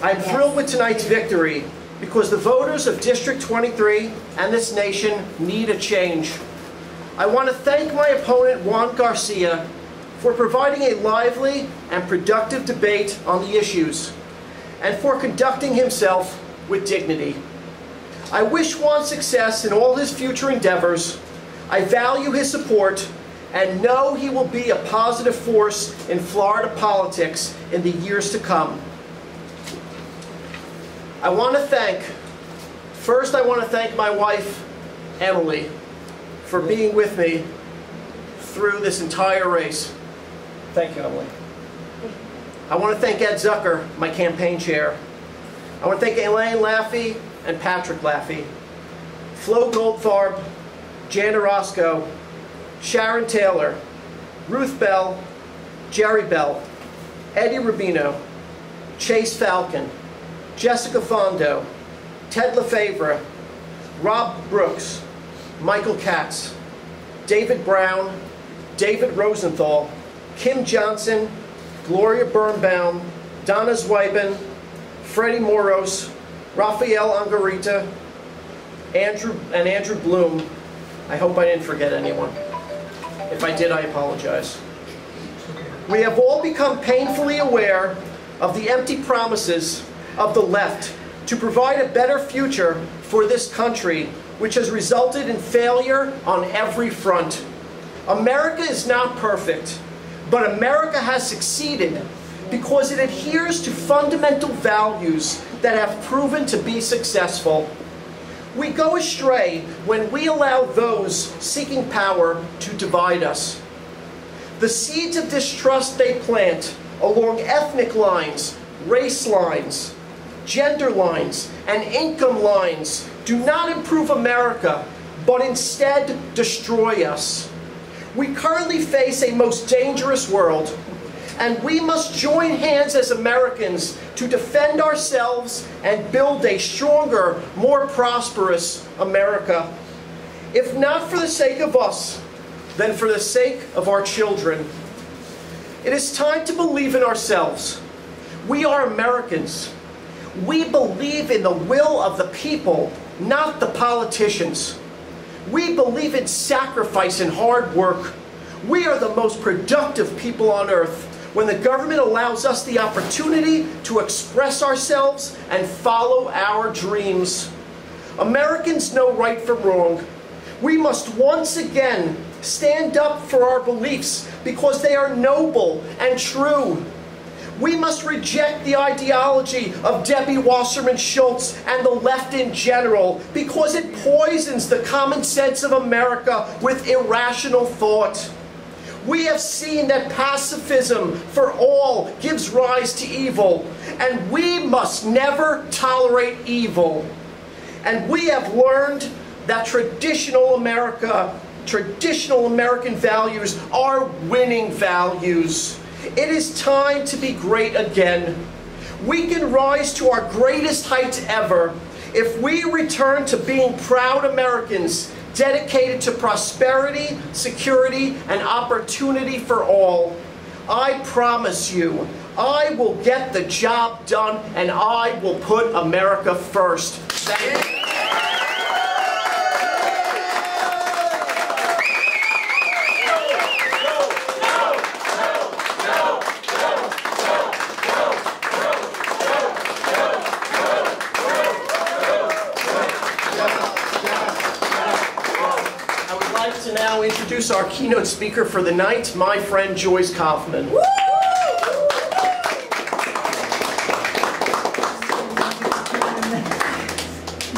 I'm thrilled with tonight's victory because the voters of District 23 and this nation need a change. I want to thank my opponent, Juan Garcia, for providing a lively and productive debate on the issues, and for conducting himself with dignity. I wish Juan success in all his future endeavors. I value his support and know he will be a positive force in Florida politics in the years to come. First I want to thank my wife, Emily, for being with me through this entire race. Thank you, Emily. I want to thank Ed Zucker, my campaign chair. I want to thank Elaine Laffey and Patrick Laffey, Flo Goldfarb, Jan Orozco, Sharon Taylor, Ruth Bell, Jerry Bell, Eddie Rubino, Chase Falcon, Jessica Fondo, Ted Lefevre, Rob Brooks, Michael Katz, David Brown, David Rosenthal, Kim Johnson, Gloria Birnbaum, Donna Zweiben, Freddie Moros, Rafael Angarita, Andrew Bloom. I hope I didn't forget anyone. If I did, I apologize. We have all become painfully aware of the empty promises of the left to provide a better future for this country, which has resulted in failure on every front. America is not perfect, but America has succeeded because it adheres to fundamental values that have proven to be successful. We go astray when we allow those seeking power to divide us. The seeds of distrust they plant along ethnic lines, race lines, gender lines, and income lines do not improve America, but instead destroy us. We currently face a most dangerous world, and we must join hands as Americans to defend ourselves and build a stronger, more prosperous America. If not for the sake of us, then for the sake of our children. It is time to believe in ourselves. We are Americans. We believe in the will of the people, not the politicians. We believe in sacrifice and hard work. We are the most productive people on earth when the government allows us the opportunity to express ourselves and follow our dreams. Americans know right from wrong. We must once again stand up for our beliefs because they are noble and true. We must reject the ideology of Debbie Wasserman Schultz and the left in general because it poisons the common sense of America with irrational thought. We have seen that pacifism for all gives rise to evil, and we must never tolerate evil. And we have learned that traditional American values are winning values. It is time to be great again. We can rise to our greatest heights ever if we return to being proud Americans dedicated to prosperity, security, and opportunity for all. I promise you, I will get the job done, and I will put America first. Thank you. To now introduce our keynote speaker for the night, my friend Joyce Kaufman.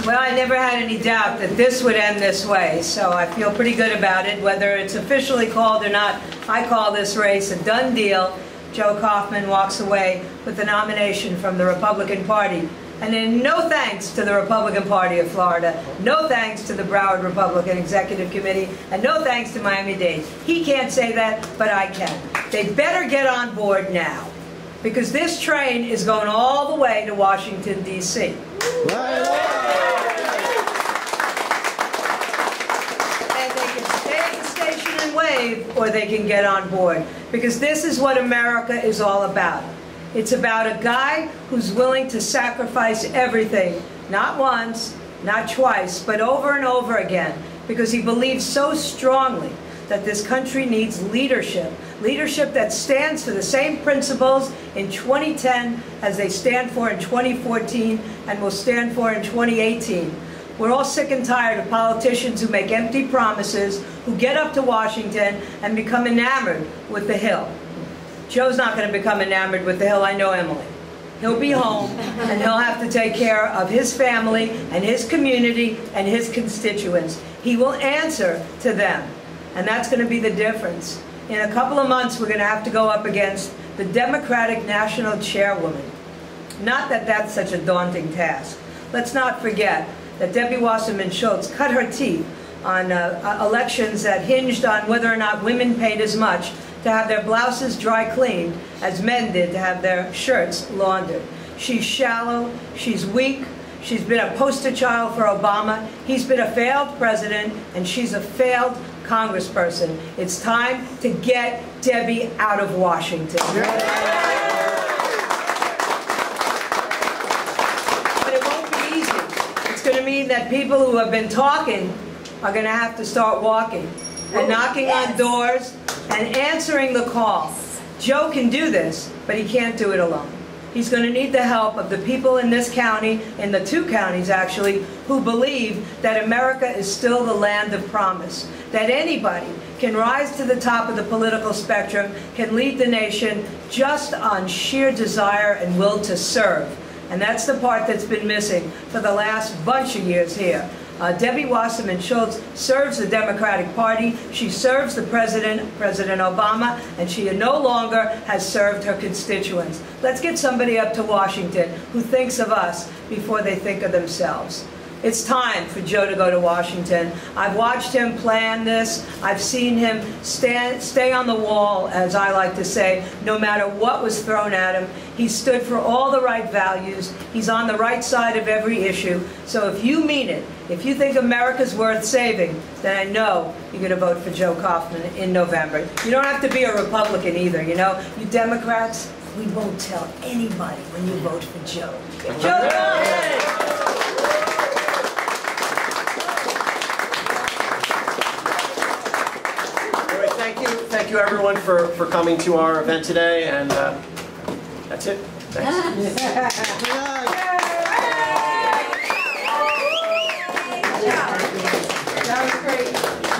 Well, I never had any doubt that this would end this way, so I feel pretty good about it. Whether it's officially called or not, I call this race a done deal. Joe Kaufman walks away with the nomination from the Republican Party. And then no thanks to the Republican Party of Florida, no thanks to the Broward Republican Executive Committee, and no thanks to Miami-Dade. He can't say that, but I can. They better get on board now, because this train is going all the way to Washington, D.C. And they can stay at the station and wave, or they can get on board, because this is what America is all about. It's about a guy who's willing to sacrifice everything, not once, not twice, but over and over again, because he believes so strongly that this country needs leadership. Leadership that stands for the same principles in 2010 as they stand for in 2014 and will stand for in 2018. We're all sick and tired of politicians who make empty promises, who get up to Washington and become enamored with the Hill. Joe's not going to become enamored with the Hill. I know Emily. He'll be home, and he'll have to take care of his family and his community and his constituents. He will answer to them, and that's going to be the difference. In a couple of months, we're going to have to go up against the Democratic National Chairwoman. Not that that's such a daunting task. Let's not forget that Debbie Wasserman Schultz cut her teeth on elections that hinged on whether or not women paid as much to have their blouses dry cleaned as men did to have their shirts laundered. She's shallow, she's weak, she's been a poster child for Obama, he's been a failed president, and she's a failed congressperson. It's time to get Debbie out of Washington. But it won't be easy. It's going to mean that people who have been talking are going to have to start walking and knocking on doors and answering the call. Joe can do this, but he can't do it alone. He's going to need the help of the people in this county, in the two counties actually, who believe that America is still the land of promise, that anybody can rise to the top of the political spectrum, can lead the nation just on sheer desire and will to serve. And that's the part that's been missing for the last bunch of years here. Debbie Wasserman Schultz serves the Democratic Party, she serves the President Obama, and she no longer has served her constituents. Let's get somebody up to Washington who thinks of us before they think of themselves. It's time for Joe to go to Washington. I've watched him plan this. I've seen him stay on the wall, as I like to say, no matter what was thrown at him. He stood for all the right values. He's on the right side of every issue. So if you mean it, if you think America's worth saving, then I know you're going to vote for Joe Kaufman in November. You don't have to be a Republican either, you know. You Democrats, we won't tell anybody when you vote for Joe. Joe Kaufman! Thank you everyone for coming to our event today, and that's it. Thanks. That was great.